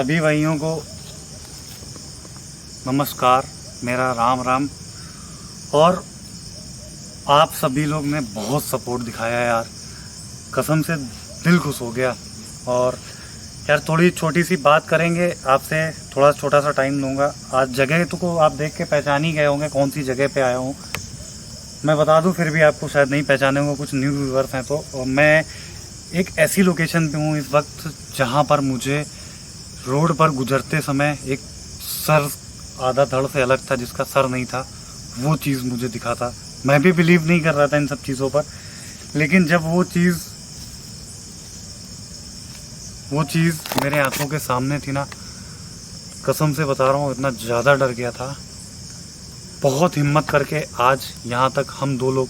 सभी भाइयों को नमस्कार, मेरा राम राम। और आप सभी लोग ने बहुत सपोर्ट दिखाया यार, कसम से दिल खुश हो गया। और यार थोड़ी छोटी सी बात करेंगे आपसे, थोड़ा छोटा सा टाइम लूँगा। आज जगह तो को आप देख के पहचान ही गए होंगे कौन सी जगह पे आया हूँ। मैं बता दूँ फिर भी आपको शायद नहीं पहचाने होंगे, कुछ न्यू व्यूअर्स हैं तो। और मैं एक ऐसी लोकेशन पे हूँ इस वक्त जहाँ पर मुझे रोड पर गुजरते समय एक सर आधा धड़ से अलग था, जिसका सर नहीं था, वो चीज़ मुझे दिखा था। मैं भी बिलीव नहीं कर रहा था इन सब चीज़ों पर, लेकिन जब वो चीज़ मेरे आंखों के सामने थी ना, कसम से बता रहा हूँ इतना ज़्यादा डर गया था। बहुत हिम्मत करके आज यहाँ तक हम दो लोग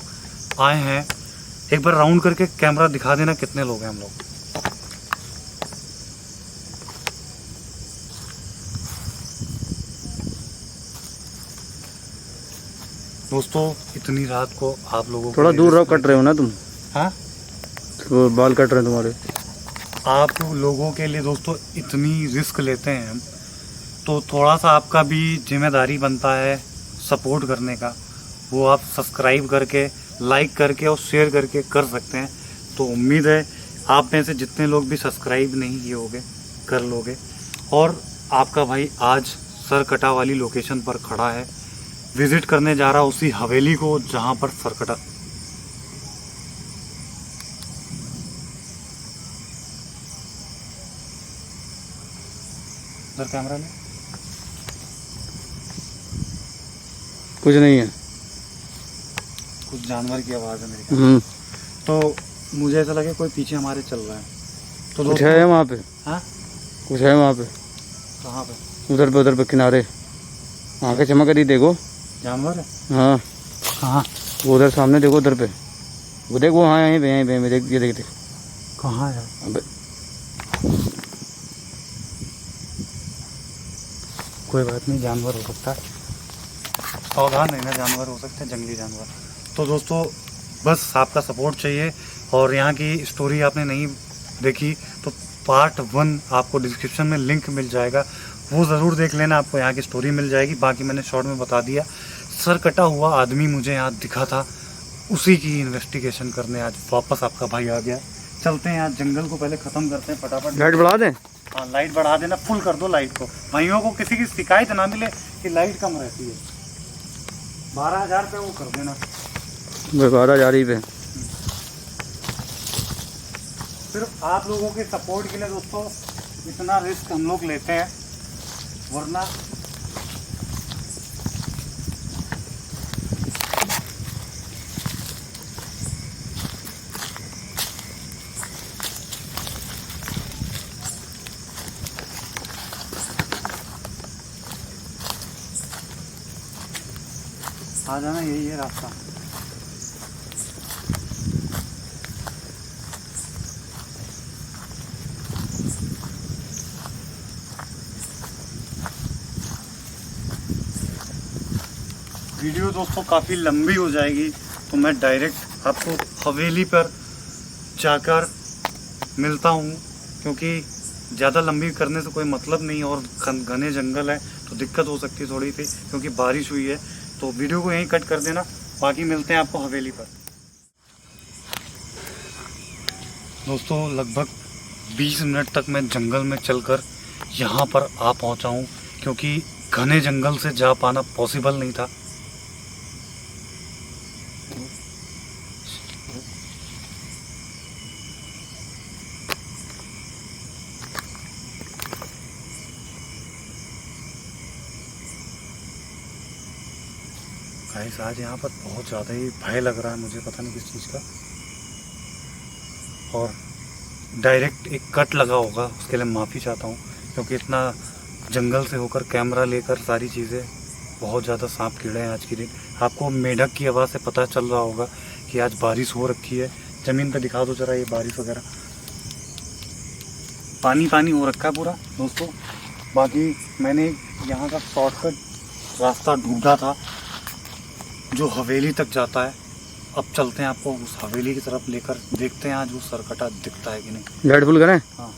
आए हैं। एक बार राउंड करके कैमरा दिखा देना कितने लोग हैं हम लोग। दोस्तों इतनी रात को आप लोगों थोड़ा दूर रहो, कट रहे हो ना तुम। हाँ, तो बाल कट रहे हैं तुम्हारे। आप लोगों के लिए दोस्तों इतनी रिस्क लेते हैं हम, तो थोड़ा सा आपका भी जिम्मेदारी बनता है सपोर्ट करने का। वो आप सब्सक्राइब करके, लाइक करके और शेयर करके कर सकते हैं। तो उम्मीद है आप में से जितने लोग भी सब्सक्राइब नहीं किए होंगे कर लोगे। और आपका भाई आज सरकटा वाली लोकेशन पर खड़ा है, विज़िट करने जा रहा उसी हवेली को जहाँ पर सरकटा। इधर कैमरा ले, कुछ नहीं है, कुछ जानवर की आवाज़ है मेरे ख्याल। तो मुझे ऐसा लगे कोई पीछे हमारे चल रहा है। तो कुछ है वहाँ पे। हाँ, कुछ है वहाँ पे। कहाँ पे? उधर पे किनारे आंखें चमक रही, देखो जानवर है। हाँ कहाँ? वो उधर सामने देखो, उधर पे वो देख, वो हाँ यहीं पे देख, ये देख। कहाँ है? अबे कोई बात नहीं, जानवर हो सकता है, सावधान रहना, जानवर हो सकते हैं, जंगली जानवर। तो दोस्तों बस आपका सपोर्ट चाहिए। और यहाँ की स्टोरी आपने नहीं देखी तो पार्ट 1 आपको डिस्क्रिप्शन में लिंक मिल जाएगा, वो ज़रूर देख लेना, आपको यहाँ की स्टोरी मिल जाएगी। बाकी मैंने शॉर्ट में बता दिया। सर कटा हुआ आदमी मुझे यहाँ दिखा था, उसी की इन्वेस्टिगेशन करने आज वापस आपका भाई आ गया। चलते हैं यहाँ जंगल को पहले ख़त्म करते हैं फटाफट। लाइट बढ़ा दें? हाँ, लाइट बढ़ा देना, फुल कर दो लाइट को। भाइयों को किसी की शिकायत ना मिले कि लाइट कम रहती है। 12,000 पे वो कर देना। 12,000 पे सिर्फ आप लोगों के सपोर्ट के लिए दोस्तों इतना रिस्क हम लोग लेते हैं, वरना आ जाना, यही है रास्ता। वीडियो दोस्तों काफ़ी लंबी हो जाएगी, तो मैं डायरेक्ट आपको हवेली पर जाकर मिलता हूँ, क्योंकि ज़्यादा लंबी करने से कोई मतलब नहीं। और घने जंगल है तो दिक्कत हो सकती है थोड़ी सी, क्योंकि बारिश हुई है। तो वीडियो को यहीं कट कर देना, बाकी मिलते हैं आपको हवेली पर। दोस्तों लगभग 20 मिनट तक मैं जंगल में चलकर यहाँ पर आ पहुँचा हूँ, क्योंकि घने जंगल से जा पाना पॉसिबल नहीं था। गाइस आज यहाँ पर बहुत ज़्यादा ही भय लग रहा है मुझे, पता नहीं किस चीज़ का। और डायरेक्ट एक कट लगा होगा, उसके लिए माफ़ी चाहता हूँ, क्योंकि इतना जंगल से होकर कैमरा लेकर सारी चीज़ें, बहुत ज़्यादा सांप कीड़े हैं आज के दिन। आपको मेढक की आवाज़ से पता चल रहा होगा कि आज बारिश हो रखी है। ज़मीन पर दिखा दो जरा ये बारिश वगैरह, पानी पानी हो रखा है पूरा दोस्तों। बाकी मैंने यहाँ का शॉर्टकट रास्ता ढूंढा था जो हवेली तक जाता है। अब चलते हैं, आपको उस हवेली की तरफ लेकर देखते हैं आज वो सरकटा दिखता है कि नहीं। लाइट फुल करें? हाँ,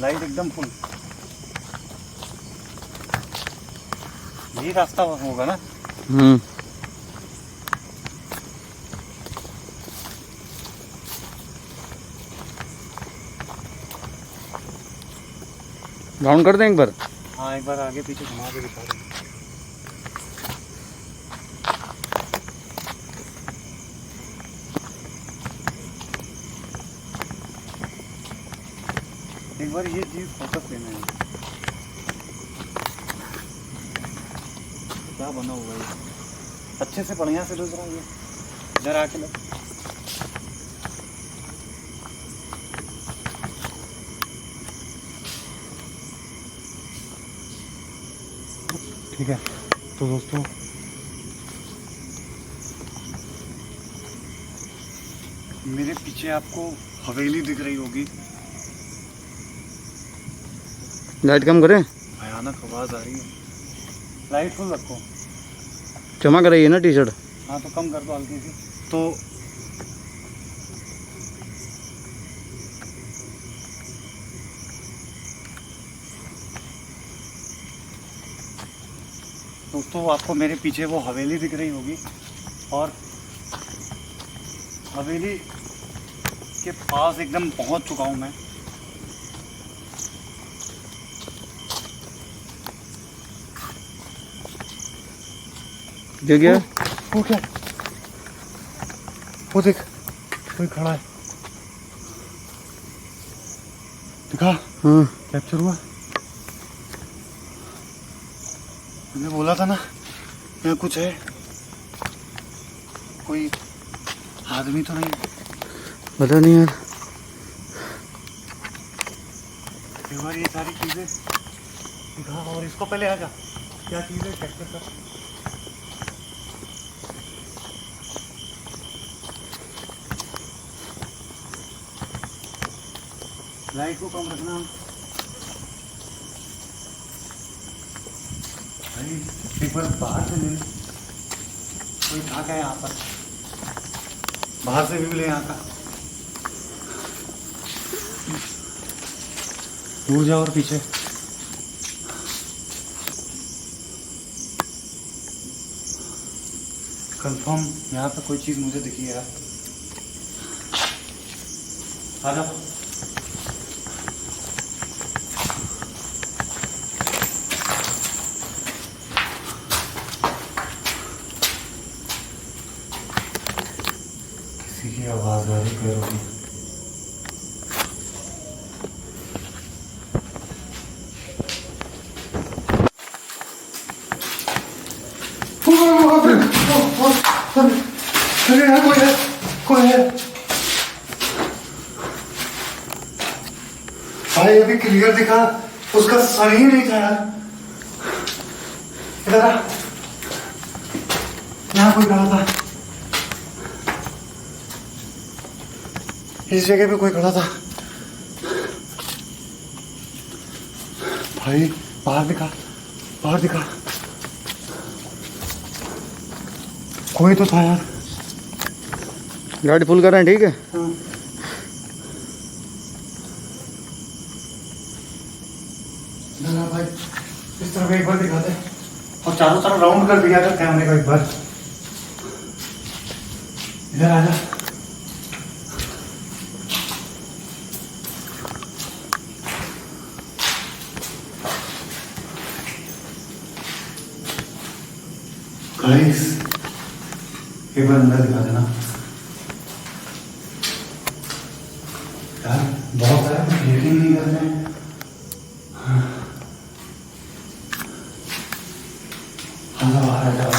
लाइट एकदम फुल। ये रास्ता होगा ना। राउंड कर दें एक बार। हाँ एक बार आगे पीछे घुमा के दिखा रहे हैं। एक बार ये चीज फोकस लेना है। क्या बना हुआ है अच्छे से बढ़िया से लग रहा है ये। इधर आके लग। ठीक है तो दोस्तों मेरे पीछे आपको हवेली दिख रही होगी। लाइट कम करें। भयानक आवाज आ रही है। लाइट फुल रखो। चमक रही है ना टी शर्ट। हाँ तो कम कर दो हल्की सी। तो दोस्तों आपको मेरे पीछे वो हवेली दिख रही होगी और हवेली के पास एकदम पहुंच चुका हूं मैं। जो गया वो क्या? वो देख कोई खड़ा है। दिखा? हाँ कैप्चर हुआ। मैंने बोला था ना यहाँ कुछ है। कोई आदमी तो नहीं। पता नहीं यार। एक बार ये सारी चीजें दिखा और इसको पहले आजा। क्या चीज है कैप्चर कर। लाइट को कम रखना भाई। एक बार बाहर से ले। कोई था क्या यहाँ पर? बाहर से भी ले यहाँ का। दूर जाओ और पीछे। कंफर्म यहाँ पे कोई चीज मुझे दिखी है। आ जाओ। किसी की आवाज आ रही पैरों की। अरे यार कोई है। कोई है भाई। अभी क्लियर दिखा। उसका सर ही नहीं था यार। इधर आ। यहाँ कोई खड़ा था। इस जगह पे कोई खड़ा था भाई। बाहर दिखा। बाहर दिखा। कोई तो था यार। गाड़ी फुल कर रहे हैं ठीक है। हाँ। ना भाई इस तरफ एक बार दिखा दे और चारों तरफ राउंड कर दिया था कैमरे को एक बार। इधर आ जा। गाइस एक बार अंदर दिखा देना यार। बहुत सारे कुछ यकीन नहीं करते हैं। बाहर आ जाओ।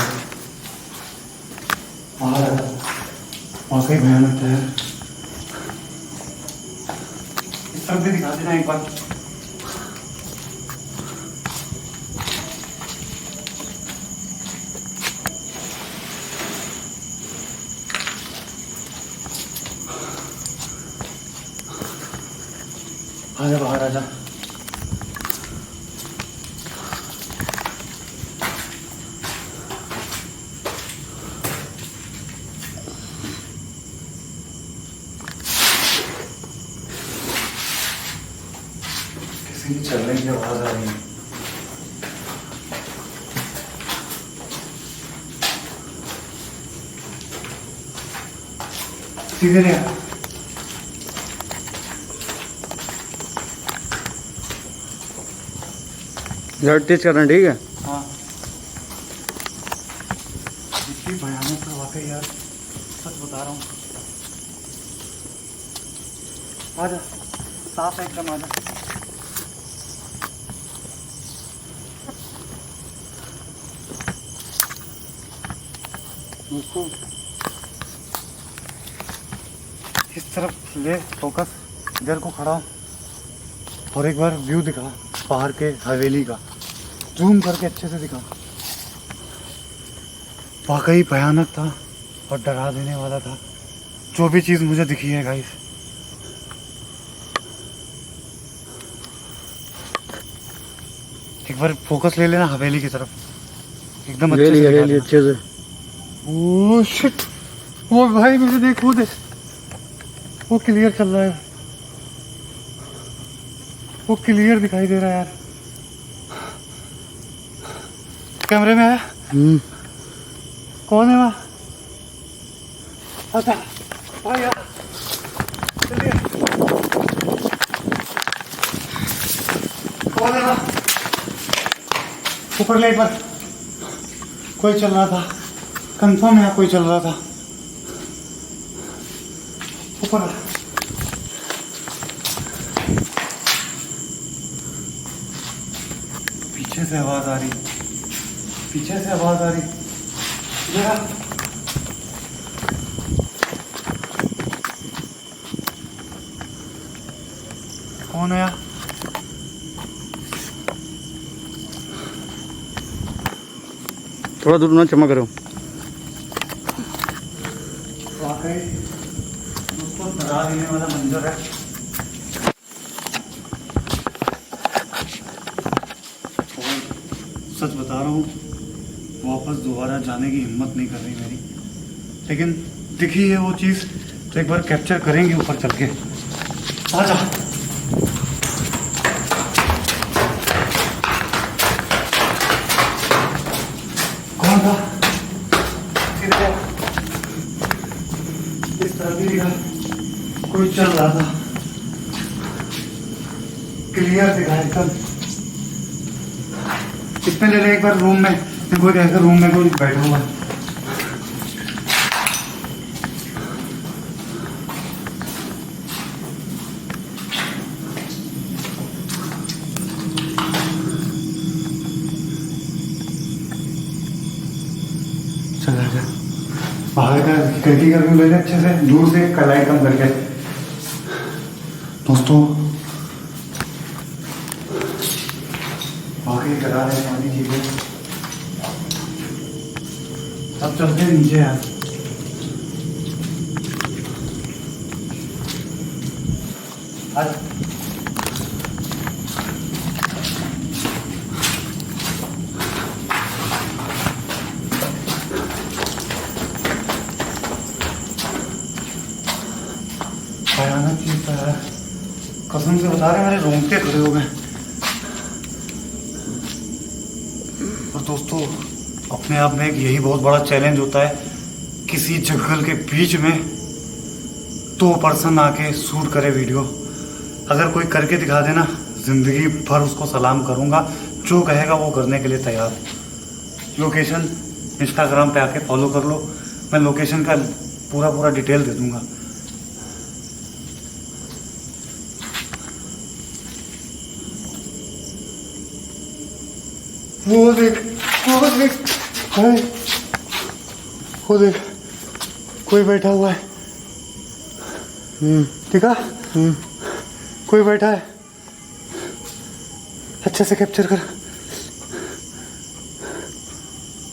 बाहर आ जाओ। वाकई भयानक है। इस तरफ भी दिखा देना एक बार। आजा बाहर आजा। किसी की चलने की आवाज आ रही है। सीधे ले आ। लाइट तेज करना, ठीक है। हाँ, इतनी भयानक है वाकई यार, सच बता रहा हूँ। आजा, साफ है एकदम, आजा। उसको इस तरफ ले फोकस, इधर को खड़ा हो और एक बार व्यू दिखा बाहर के हवेली का, जूम करके अच्छे से दिखा। वाकई भयानक था और डरा देने वाला था जो भी चीज़ मुझे दिखी है गाइस। एक बार फोकस ले लेना हवेली की तरफ, एकदम अच्छे से दिखा देना। अच्छे से। ओह शिट, वो भाई मुझे देख, वो देख, वो क्लियर चल रहा है, वो क्लियर दिखाई दे रहा है यार, कैमरे में है। कौन है वहाँ? अच्छा भाई यार, चलिए। कौन है वहाँ? ऊपर ले एक बार, कोई चल रहा था, कंफर्म है कोई चल रहा था। ऊपर पीछे से आवाज आ रही, पीछे से आवाज आ रही। कौन है यार? थोड़ा दूर ना चमक रहे हो। वाकई दोस्तों डरा देने वाला मंजर है। और सच बता रहा हूँ, वापस दोबारा जाने की हिम्मत नहीं कर रही मेरी, लेकिन दिखी है वो चीज़ तो एक बार कैप्चर करेंगे ऊपर चल के। आजा। कौन था? इस तरह भी दिखा, कोई चल रहा था, क्लियर दिखा एकदम। इसमें ले ले एक बार रूम में, कोई कहकर रूम में कोई बैठा हुआ है। चल आजा, बाहर का खिड़की का व्यू ले ले अच्छे से, दूर से लाइट कम करके। दोस्तों वाकई डरा रहे वाली चीजें। अब चलते हैं नीचे यार। आज भयानक चीज है, कसम से बता रहे हैं, मेरे रोंगटे खड़े हो गए। और दोस्तों अपने आप में एक यही बहुत बड़ा चैलेंज होता है, किसी जंगल के बीच में 2 पर्सन आके शूट करे वीडियो। अगर कोई करके दिखा देना, जिंदगी भर उसको सलाम करूंगा, जो कहेगा वो करने के लिए तैयार। लोकेशन इंस्टाग्राम पे आके फॉलो कर लो, मैं लोकेशन का पूरा डिटेल दे दूंगा। वो देख, वो देख, हाय, वो देख, कोई बैठा हुआ है। ठीक है, कोई बैठा है, अच्छे से कैप्चर कर।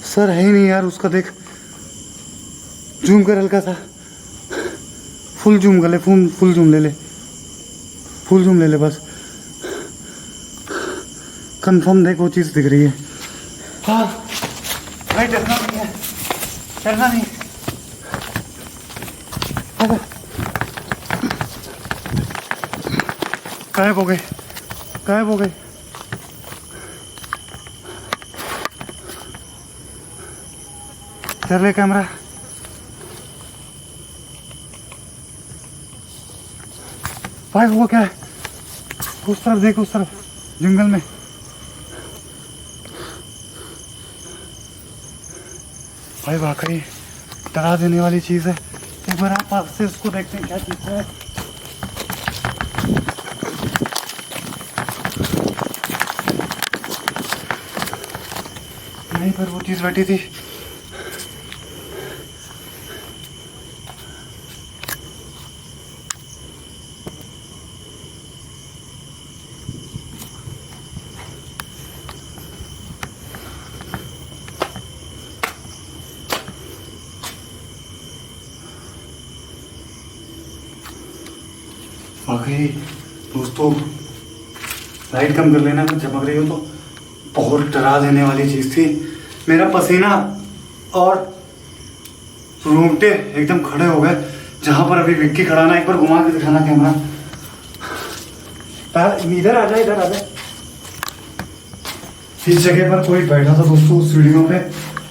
सर है ही नहीं यार उसका, देख, जूम कर हल्का सा, फुल जूम कर ले, फुल जूम ले ले, फुल जूम ले ले बस, कंफर्म देख वो चीज़ दिख रही है। हाँ भाई, डरना नहीं है, डरना नहीं। गायब हो गए, गायब हो गए। कर ले कैमरा, भाई वो क्या है, उस तरफ देख, उस तरफ जंगल में। भाई वाकई डरा देने वाली चीज है। एक बार आप पास से उसको देखते हैं क्या चीज है। यहीं पर वो चीज बैठी थी। वाकई दोस्तों, लाइट कम कर लेना, अगर चमक रही हो तो। बहुत डरा देने वाली चीज थी। मेरा पसीना और रोंगटे एकदम खड़े हो गए। जहां पर अभी विक्की खड़ा ना, एक बार घुमा के दिखाना कैमरा। इधर आ जा, इधर आ जा। इस जगह पर कोई बैठा था दोस्तों उस सीढ़ियों पे,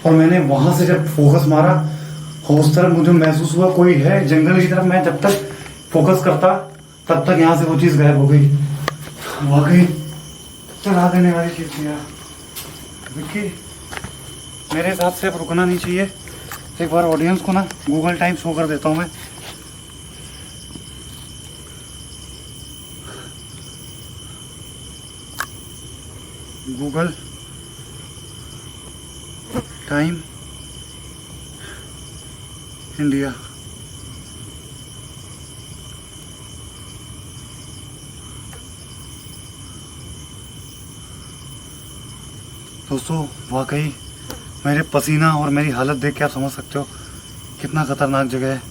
और मैंने वहां से जब फोकस मारा उस तरफ मुझे महसूस हुआ कोई है जंगल की तरफ। मैं जब तक फोकस करता तब तक यहाँ से वो चीज गायब हो गई। वाकई डरा देने वाली चीज थी यार। विक्की, मेरे हिसाब से अब रुकना नहीं चाहिए। एक बार ऑडियंस को ना गूगल टाइम शो कर देता हूँ मैं। Google time India. दोस्तों वाकई मेरे पसीना और मेरी हालत देख के आप समझ सकते हो कितना खतरनाक जगह है।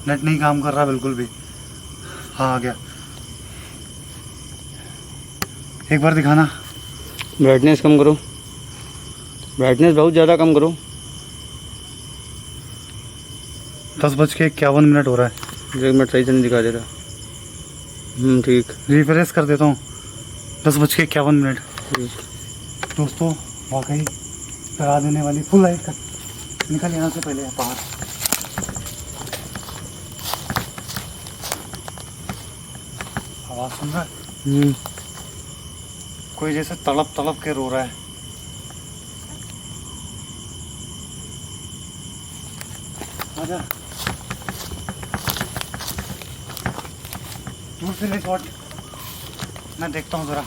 नेट नहीं काम कर रहा बिल्कुल भी। हाँ आ गया, एक बार दिखाना। ब्राइटनेस कम करो, ब्राइटनेस बहुत ज़्यादा कम करो। 10:51 हो रहा है। 1 मिनट सही से नहीं दिखा दे रहा। ठीक। रिफ्रेश कर देता हूँ। 10:51। दोस्तों वाकई डरा देने वाली। फुल लाइट का निकल यहाँ से पहले बाहर। आवाज सुन रहा है? कोई जैसे तड़प तड़प के रो रहा है। आजा, दूर से ले शॉट, मैं देखता हूँ जरा।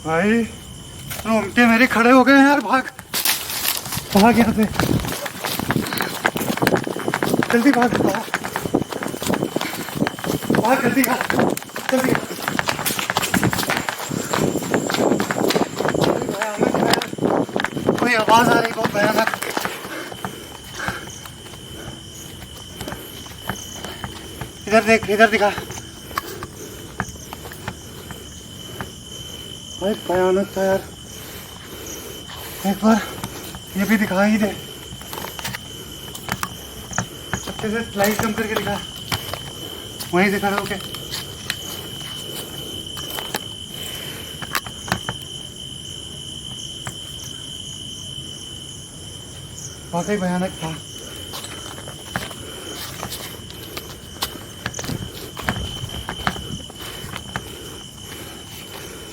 भाई रोंगटे मेरे खड़े हो गए यार। भाग भाग यहाँ से, जल्दी भाग, भाग जल्दी, जल्दी। कोई आवाज आ रही बहुत भयानक। इधर देख, इधर दिखा। भाई भयानक था यार। एक बार ये भी दिखा ही दे, अच्छे से लाइट कम करके दिखा। वहीं से खड़े होके। वाकई भयानक था।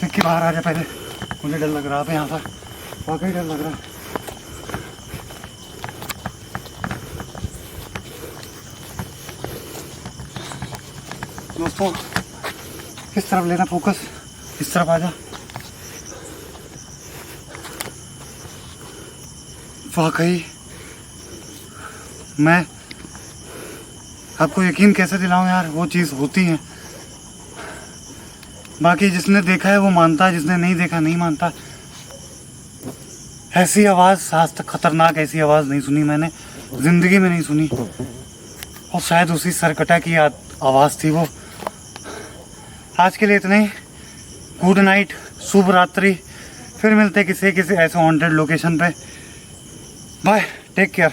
विक्की बाहर आ जा पहले, मुझे डर लग रहा था यहाँ पर। वाकई डर लग रहा है। दोस्तों इस तरफ लेना फोकस, इस तरफ आ जा। वाकई मैं आपको यकीन कैसे दिलाऊं यार, वो चीज़ होती है। बाकी जिसने देखा है वो मानता है, जिसने नहीं देखा नहीं मानता। ऐसी आवाज़ आज तक खतरनाक ऐसी आवाज़ नहीं सुनी मैंने, ज़िंदगी में नहीं सुनी। और शायद उसी सरकटा की आवाज़ थी वो। आज के लिए इतना ही। गुड नाइट, शुभ रात्रि। फिर मिलते किसी ऐसे हॉन्टेड लोकेशन पे। Bye, take care.